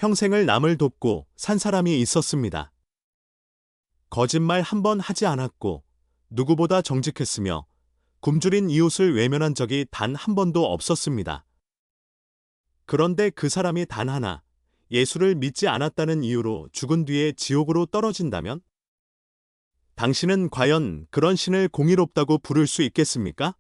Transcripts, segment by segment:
평생을 남을 돕고 산 사람이 있었습니다. 거짓말 한 번 하지 않았고 누구보다 정직했으며 굶주린 이웃을 외면한 적이 단 한 번도 없었습니다. 그런데 그 사람이 단 하나 예수를 믿지 않았다는 이유로 죽은 뒤에 지옥으로 떨어진다면? 당신은 과연 그런 신을 공의롭다고 부를 수 있겠습니까?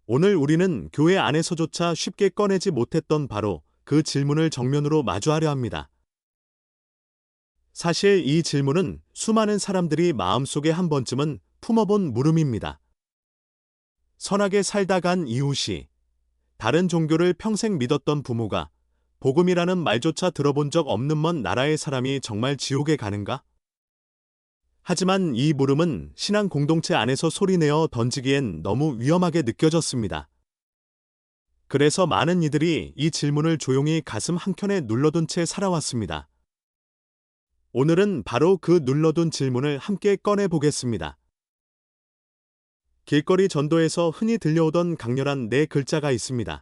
오늘 우리는 교회 안에서조차 쉽게 꺼내지 못했던 바로 그 질문을 정면으로 마주하려 합니다. 사실 이 질문은 수많은 사람들이 마음속에 한 번쯤은 품어본 물음입니다. 선하게 살다 간 이웃이, 다른 종교를 평생 믿었던 부모가 복음이라는 말조차 들어본 적 없는 먼 나라의 사람이 정말 지옥에 가는가? 하지만 이 물음은 신앙 공동체 안에서 소리내어 던지기엔 너무 위험하게 느껴졌습니다. 그래서 많은 이들이 이 질문을 조용히 가슴 한켠에 눌러둔 채 살아왔습니다. 오늘은 바로 그 눌러둔 질문을 함께 꺼내보겠습니다. 길거리 전도에서 흔히 들려오던 강렬한 네 글자가 있습니다.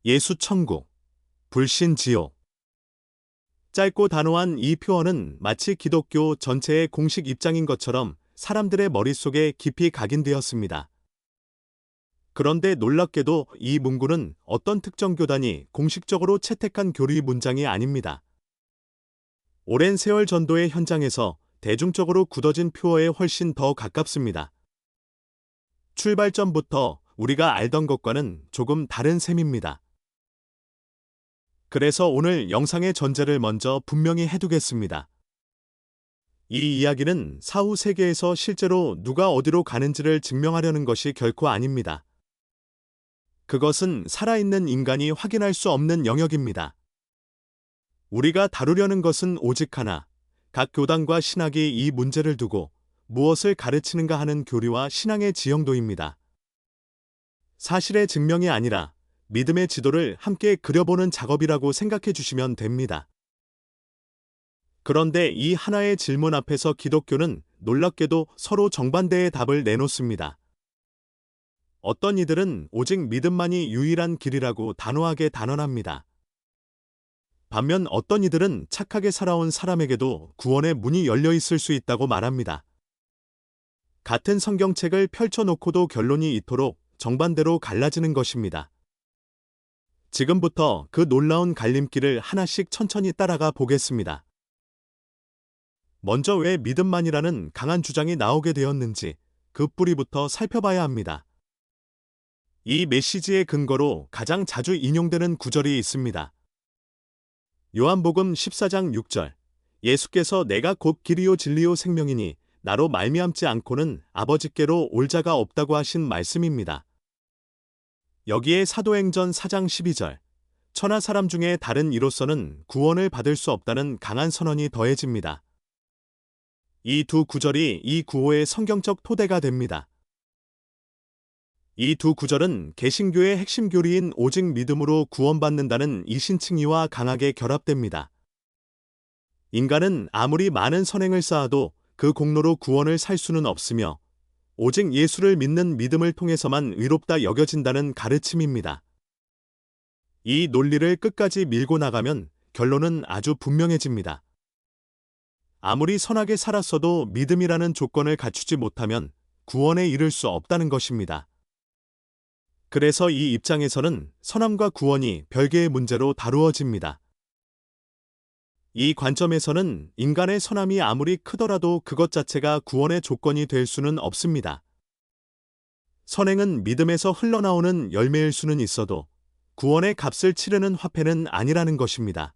예수 천국, 불신 지옥. 짧고 단호한 이 표현은 마치 기독교 전체의 공식 입장인 것처럼 사람들의 머릿속에 깊이 각인되었습니다. 그런데 놀랍게도 이 문구는 어떤 특정 교단이 공식적으로 채택한 교리 문장이 아닙니다. 오랜 세월 전도의 현장에서 대중적으로 굳어진 표어에 훨씬 더 가깝습니다. 출발점부터 우리가 알던 것과는 조금 다른 셈입니다. 그래서 오늘 영상의 전제를 먼저 분명히 해두겠습니다. 이 이야기는 사후 세계에서 실제로 누가 어디로 가는지를 증명하려는 것이 결코 아닙니다. 그것은 살아있는 인간이 확인할 수 없는 영역입니다. 우리가 다루려는 것은 오직 하나, 각 교단과 신학이 이 문제를 두고 무엇을 가르치는가 하는 교리와 신앙의 지형도입니다. 사실의 증명이 아니라 믿음의 지도를 함께 그려보는 작업이라고 생각해 주시면 됩니다. 그런데 이 하나의 질문 앞에서 기독교는 놀랍게도 서로 정반대의 답을 내놓습니다. 어떤 이들은 오직 믿음만이 유일한 길이라고 단호하게 단언합니다. 반면 어떤 이들은 착하게 살아온 사람에게도 구원의 문이 열려 있을 수 있다고 말합니다. 같은 성경책을 펼쳐놓고도 결론이 이토록 정반대로 갈라지는 것입니다. 지금부터 그 놀라운 갈림길을 하나씩 천천히 따라가 보겠습니다. 먼저 왜 믿음만이라는 강한 주장이 나오게 되었는지 그 뿌리부터 살펴봐야 합니다. 이 메시지의 근거로 가장 자주 인용되는 구절이 있습니다. 요한복음 14장 6절, 예수께서 내가 곧 길이요 진리요 생명이니 나로 말미암지 않고는 아버지께로 올 자가 없다고 하신 말씀입니다. 여기에 사도행전 4장 12절, 천하 사람 중에 다른 이로서는 구원을 받을 수 없다는 강한 선언이 더해집니다. 이 두 구절이 이 구호의 성경적 토대가 됩니다. 이 두 구절은 개신교의 핵심 교리인 오직 믿음으로 구원받는다는 이신칭의와 강하게 결합됩니다. 인간은 아무리 많은 선행을 쌓아도 그 공로로 구원을 살 수는 없으며 오직 예수를 믿는 믿음을 통해서만 의롭다 여겨진다는 가르침입니다. 이 논리를 끝까지 밀고 나가면 결론은 아주 분명해집니다. 아무리 선하게 살았어도 믿음이라는 조건을 갖추지 못하면 구원에 이를 수 없다는 것입니다. 그래서 이 입장에서는 선함과 구원이 별개의 문제로 다루어집니다. 이 관점에서는 인간의 선함이 아무리 크더라도 그것 자체가 구원의 조건이 될 수는 없습니다. 선행은 믿음에서 흘러나오는 열매일 수는 있어도 구원의 값을 치르는 화폐는 아니라는 것입니다.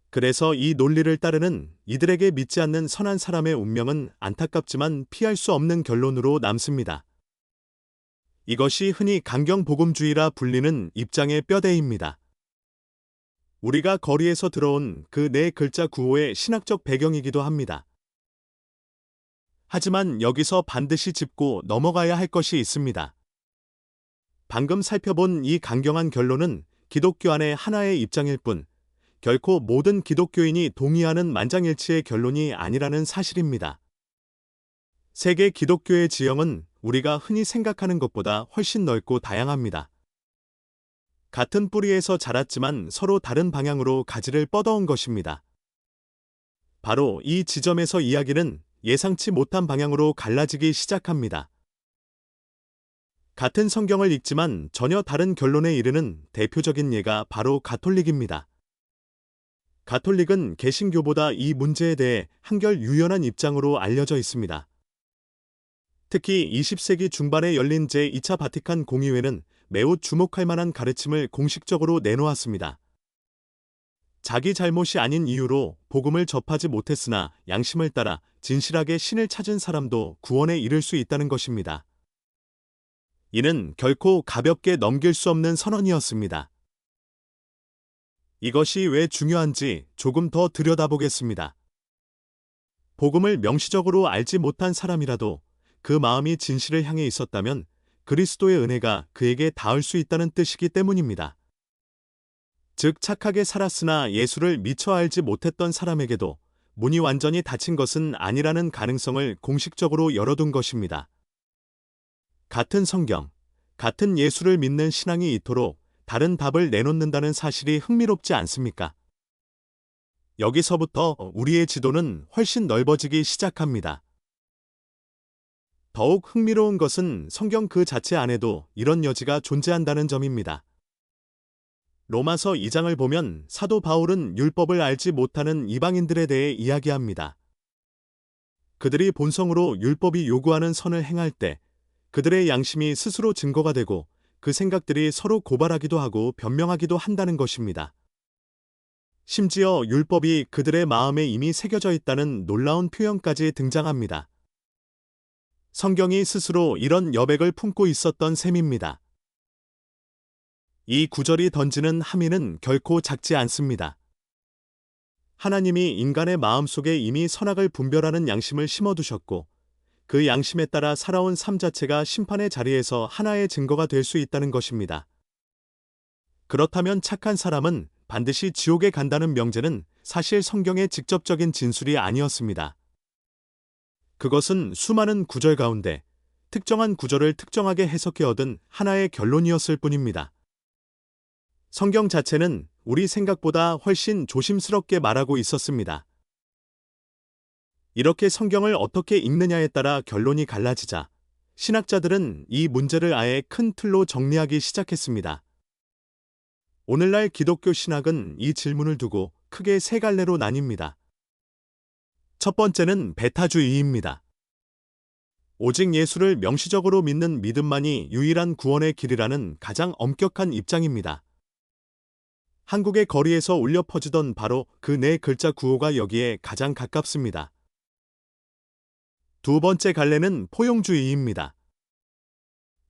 그래서 이 논리를 따르는 이들에게 믿지 않는 선한 사람의 운명은 안타깝지만 피할 수 없는 결론으로 남습니다. 이것이 흔히 강경복음주의라 불리는 입장의 뼈대입니다. 우리가 거리에서 들어온 그 네 글자 구호의 신학적 배경이기도 합니다. 하지만 여기서 반드시 짚고 넘어가야 할 것이 있습니다. 방금 살펴본 이 강경한 결론은 기독교 안의 하나의 입장일 뿐 결코 모든 기독교인이 동의하는 만장일치의 결론이 아니라는 사실입니다. 세계 기독교의 지형은 우리가 흔히 생각하는 것보다 훨씬 넓고 다양합니다. 같은 뿌리에서 자랐지만 서로 다른 방향으로 가지를 뻗어온 것입니다. 바로 이 지점에서 이야기는 예상치 못한 방향으로 갈라지기 시작합니다. 같은 성경을 읽지만 전혀 다른 결론에 이르는 대표적인 예가 바로 가톨릭입니다. 가톨릭은 개신교보다 이 문제에 대해 한결 유연한 입장으로 알려져 있습니다. 특히 20세기 중반에 열린 제2차 바티칸 공의회는 매우 주목할 만한 가르침을 공식적으로 내놓았습니다. 자기 잘못이 아닌 이유로 복음을 접하지 못했으나 양심을 따라 진실하게 신을 찾은 사람도 구원에 이를 수 있다는 것입니다. 이는 결코 가볍게 넘길 수 없는 선언이었습니다. 이것이 왜 중요한지 조금 더 들여다보겠습니다. 복음을 명시적으로 알지 못한 사람이라도 그 마음이 진실을 향해 있었다면 그리스도의 은혜가 그에게 닿을 수 있다는 뜻이기 때문입니다. 즉 착하게 살았으나 예수를 미처 알지 못했던 사람에게도 문이 완전히 닫힌 것은 아니라는 가능성을 공식적으로 열어둔 것입니다. 같은 성경, 같은 예수를 믿는 신앙이 이토록 다른 답을 내놓는다는 사실이 흥미롭지 않습니까? 여기서부터 우리의 지도는 훨씬 넓어지기 시작합니다. 더욱 흥미로운 것은 성경 그 자체 안에도 이런 여지가 존재한다는 점입니다. 로마서 2장을 보면 사도 바울은 율법을 알지 못하는 이방인들에 대해 이야기합니다. 그들이 본성으로 율법이 요구하는 선을 행할 때 그들의 양심이 스스로 증거가 되고 그 생각들이 서로 고발하기도 하고 변명하기도 한다는 것입니다. 심지어 율법이 그들의 마음에 이미 새겨져 있다는 놀라운 표현까지 등장합니다. 성경이 스스로 이런 여백을 품고 있었던 셈입니다. 이 구절이 던지는 함의는 결코 작지 않습니다. 하나님이 인간의 마음속에 이미 선악을 분별하는 양심을 심어두셨고 그 양심에 따라 살아온 삶 자체가 심판의 자리에서 하나의 증거가 될 수 있다는 것입니다. 그렇다면 착한 사람은 반드시 지옥에 간다는 명제는 사실 성경의 직접적인 진술이 아니었습니다. 그것은 수많은 구절 가운데 특정한 구절을 특정하게 해석해 얻은 하나의 결론이었을 뿐입니다. 성경 자체는 우리 생각보다 훨씬 조심스럽게 말하고 있었습니다. 이렇게 성경을 어떻게 읽느냐에 따라 결론이 갈라지자 신학자들은 이 문제를 아예 큰 틀로 정리하기 시작했습니다. 오늘날 기독교 신학은 이 질문을 두고 크게 세 갈래로 나뉩니다. 첫 번째는 배타주의입니다. 오직 예수를 명시적으로 믿는 믿음만이 유일한 구원의 길이라는 가장 엄격한 입장입니다. 한국의 거리에서 울려 퍼지던 바로 그 네 글자 구호가 여기에 가장 가깝습니다. 두 번째 갈래는 포용주의입니다.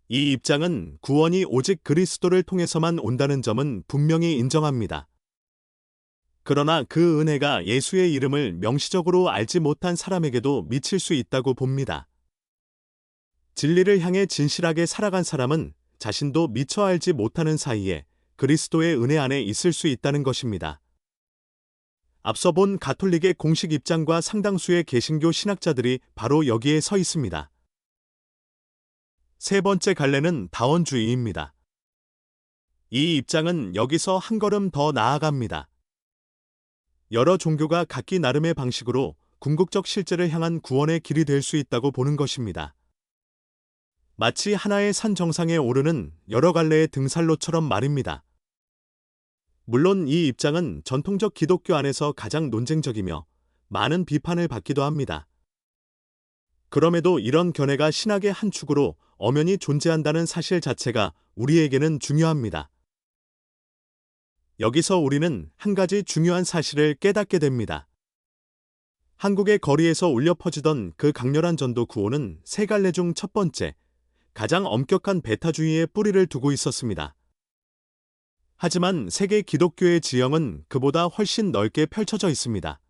이 입장은 구원이 오직 그리스도를 통해서만 온다는 점은 분명히 인정합니다. 그러나 그 은혜가 예수의 이름을 명시적으로 알지 못한 사람에게도 미칠 수 있다고 봅니다. 진리를 향해 진실하게 살아간 사람은 자신도 미처 알지 못하는 사이에 그리스도의 은혜 안에 있을 수 있다는 것입니다. 앞서 본 가톨릭의 공식 입장과 상당수의 개신교 신학자들이 바로 여기에 서 있습니다. 세 번째 갈래는 다원주의입니다. 이 입장은 여기서 한 걸음 더 나아갑니다. 여러 종교가 각기 나름의 방식으로 궁극적 실제를 향한 구원의 길이 될 수 있다고 보는 것입니다. 마치 하나의 산 정상에 오르는 여러 갈래의 등산로처럼 말입니다. 물론 이 입장은 전통적 기독교 안에서 가장 논쟁적이며 많은 비판을 받기도 합니다. 그럼에도 이런 견해가 신학의 한 축으로 엄연히 존재한다는 사실 자체가 우리에게는 중요합니다. 여기서 우리는 한 가지 중요한 사실을 깨닫게 됩니다. 한국의 거리에서 울려 퍼지던 그 강렬한 전도 구호는 세 갈래 중 첫 번째, 가장 엄격한 배타주의에 뿌리를 두고 있었습니다. 하지만 세계 기독교의 지형은 그보다 훨씬 넓게 펼쳐져 있습니다.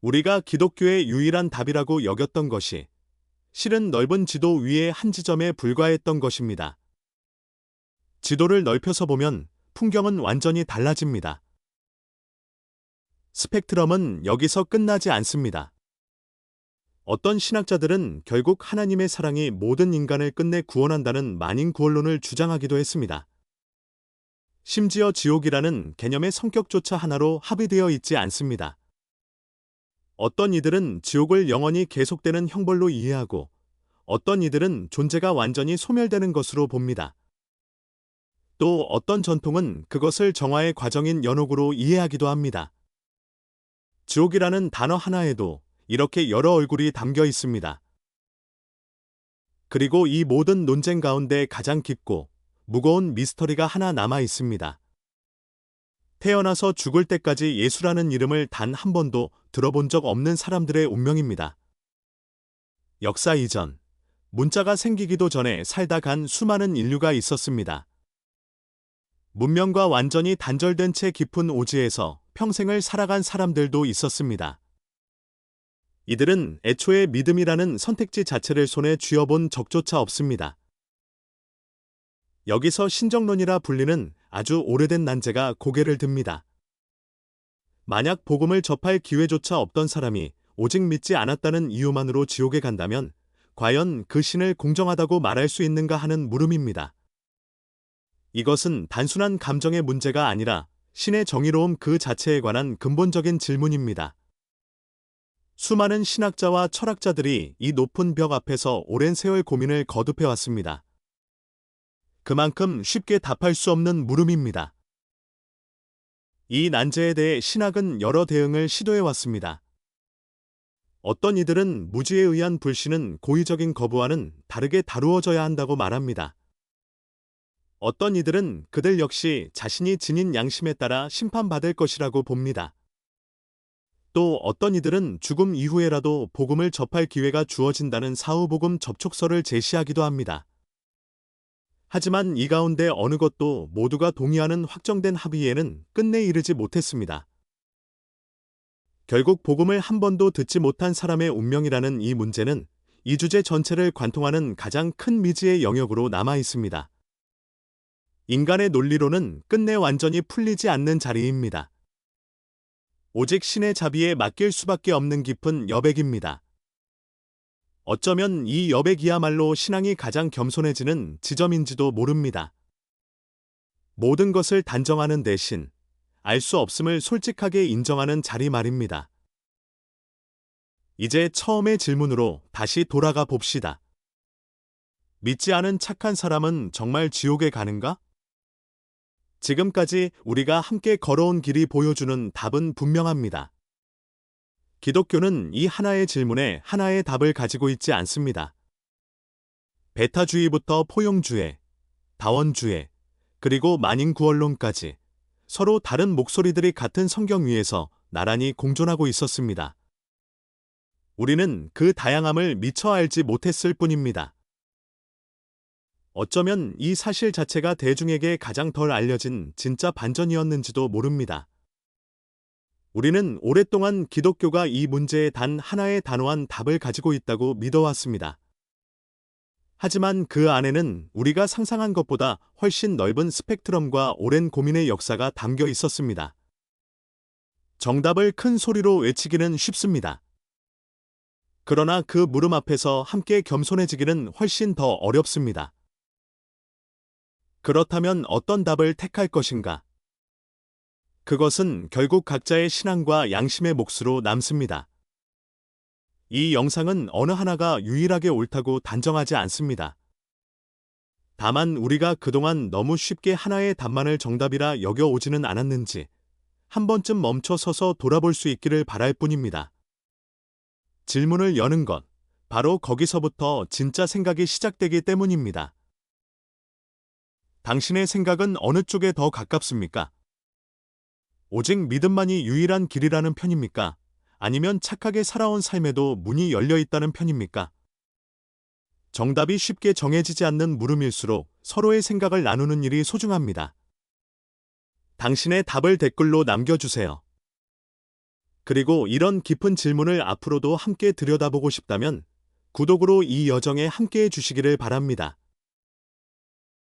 우리가 기독교의 유일한 답이라고 여겼던 것이 실은 넓은 지도 위의 한 지점에 불과했던 것입니다. 지도를 넓혀서 보면 풍경은 완전히 달라집니다. 스펙트럼은 여기서 끝나지 않습니다. 어떤 신학자들은 결국 하나님의 사랑이 모든 인간을 끝내 구원한다는 만인구원론을 주장하기도 했습니다. 심지어 지옥이라는 개념의 성격조차 하나로 합의되어 있지 않습니다. 어떤 이들은 지옥을 영원히 계속되는 형벌로 이해하고 어떤 이들은 존재가 완전히 소멸되는 것으로 봅니다. 또 어떤 전통은 그것을 정화의 과정인 연옥으로 이해하기도 합니다. 지옥이라는 단어 하나에도 이렇게 여러 얼굴이 담겨 있습니다. 그리고 이 모든 논쟁 가운데 가장 깊고 무거운 미스터리가 하나 남아 있습니다. 태어나서 죽을 때까지 예수라는 이름을 단 한 번도 들어본 적 없는 사람들의 운명입니다. 역사 이전, 문자가 생기기도 전에 살다 간 수많은 인류가 있었습니다. 문명과 완전히 단절된 채 깊은 오지에서 평생을 살아간 사람들도 있었습니다. 이들은 애초에 믿음이라는 선택지 자체를 손에 쥐어본 적조차 없습니다. 여기서 신정론이라 불리는 아주 오래된 난제가 고개를 듭니다. 만약 복음을 접할 기회조차 없던 사람이 오직 믿지 않았다는 이유만으로 지옥에 간다면 과연 그 신을 공정하다고 말할 수 있는가 하는 물음입니다. 이것은 단순한 감정의 문제가 아니라 신의 정의로움 그 자체에 관한 근본적인 질문입니다. 수많은 신학자와 철학자들이 이 높은 벽 앞에서 오랜 세월 고민을 거듭해왔습니다. 그만큼 쉽게 답할 수 없는 물음입니다. 이 난제에 대해 신학은 여러 대응을 시도해왔습니다. 어떤 이들은 무지에 의한 불신은 고의적인 거부와는 다르게 다루어져야 한다고 말합니다. 어떤 이들은 그들 역시 자신이 지닌 양심에 따라 심판받을 것이라고 봅니다. 또 어떤 이들은 죽음 이후에라도 복음을 접할 기회가 주어진다는 사후복음 접촉서를 제시하기도 합니다. 하지만 이 가운데 어느 것도 모두가 동의하는 확정된 합의에는 끝내 이르지 못했습니다. 결국 복음을 한 번도 듣지 못한 사람의 운명이라는 이 문제는 이 주제 전체를 관통하는 가장 큰 미지의 영역으로 남아 있습니다. 인간의 논리로는 끝내 완전히 풀리지 않는 자리입니다. 오직 신의 자비에 맡길 수밖에 없는 깊은 여백입니다. 어쩌면 이 여백이야말로 신앙이 가장 겸손해지는 지점인지도 모릅니다. 모든 것을 단정하는 대신 알 수 없음을 솔직하게 인정하는 자리 말입니다. 이제 처음의 질문으로 다시 돌아가 봅시다. 믿지 않은 착한 사람은 정말 지옥에 가는가? 지금까지 우리가 함께 걸어온 길이 보여주는 답은 분명합니다. 기독교는 이 하나의 질문에 하나의 답을 가지고 있지 않습니다. 배타주의부터 포용주의, 다원주의, 그리고 만인구원론까지 서로 다른 목소리들이 같은 성경 위에서 나란히 공존하고 있었습니다. 우리는 그 다양함을 미처 알지 못했을 뿐입니다. 어쩌면 이 사실 자체가 대중에게 가장 덜 알려진 진짜 반전이었는지도 모릅니다. 우리는 오랫동안 기독교가 이 문제에 단 하나의 단호한 답을 가지고 있다고 믿어왔습니다. 하지만 그 안에는 우리가 상상한 것보다 훨씬 넓은 스펙트럼과 오랜 고민의 역사가 담겨 있었습니다. 정답을 큰 소리로 외치기는 쉽습니다. 그러나 그 물음 앞에서 함께 겸손해지기는 훨씬 더 어렵습니다. 그렇다면 어떤 답을 택할 것인가? 그것은 결국 각자의 신앙과 양심의 몫으로 남습니다. 이 영상은 어느 하나가 유일하게 옳다고 단정하지 않습니다. 다만 우리가 그동안 너무 쉽게 하나의 답만을 정답이라 여겨오지는 않았는지 한 번쯤 멈춰 서서 돌아볼 수 있기를 바랄 뿐입니다. 질문을 여는 것, 바로 거기서부터 진짜 생각이 시작되기 때문입니다. 당신의 생각은 어느 쪽에 더 가깝습니까? 오직 믿음만이 유일한 길이라는 편입니까? 아니면 착하게 살아온 삶에도 문이 열려 있다는 편입니까? 정답이 쉽게 정해지지 않는 물음일수록 서로의 생각을 나누는 일이 소중합니다. 당신의 답을 댓글로 남겨주세요. 그리고 이런 깊은 질문을 앞으로도 함께 들여다보고 싶다면 구독으로 이 여정에 함께해 주시기를 바랍니다.